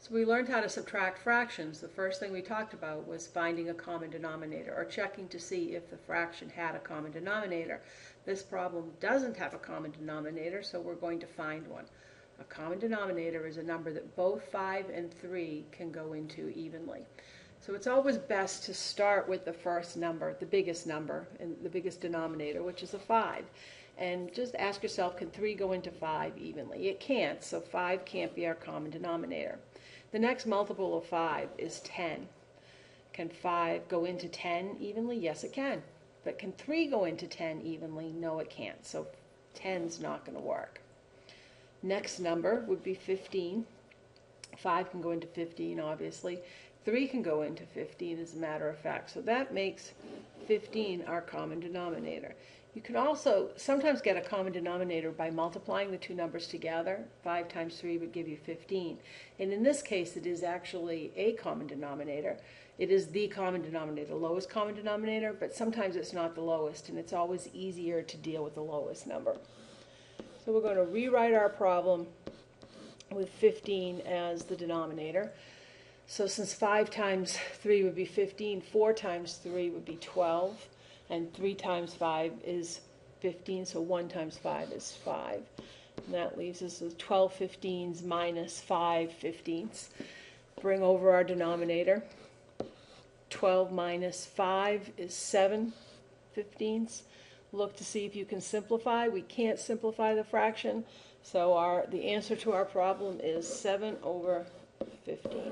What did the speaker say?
So we learned how to subtract fractions. The first thing we talked about was finding a common denominator, or checking to see if the fraction had a common denominator. This problem doesn't have a common denominator, so we're going to find one. A common denominator is a number that both 5 and 3 can go into evenly. So it's always best to start with the first number, the biggest number, and the biggest denominator, which is a 5. And just ask yourself, can 3 go into 5 evenly? It can't, so 5 can't be our common denominator. The next multiple of 5 is 10. Can 5 go into 10 evenly? Yes, it can. But can 3 go into 10 evenly? No, it can't. So 10's not going to work. Next number would be 15. 5 can go into 15, obviously. 3 can go into 15, as a matter of fact. So that makes 15 our common denominator. You can also sometimes get a common denominator by multiplying the two numbers together. 5 times 3 would give you 15. And in this case, it is actually a common denominator. It is the common denominator, the lowest common denominator, but sometimes it's not the lowest, and it's always easier to deal with the lowest number. So we're going to rewrite our problem with 15 as the denominator. So since 5 times 3 would be 15, 4 times 3 would be 12. And 3 times 5 is 15, so 1 times 5 is 5. And that leaves us with 12 15s minus 5 15ths. Bring over our denominator. 12 minus 5 is 7 15ths. Look to see if you can simplify. We can't simplify the fraction, so the answer to our problem is 7 over 15.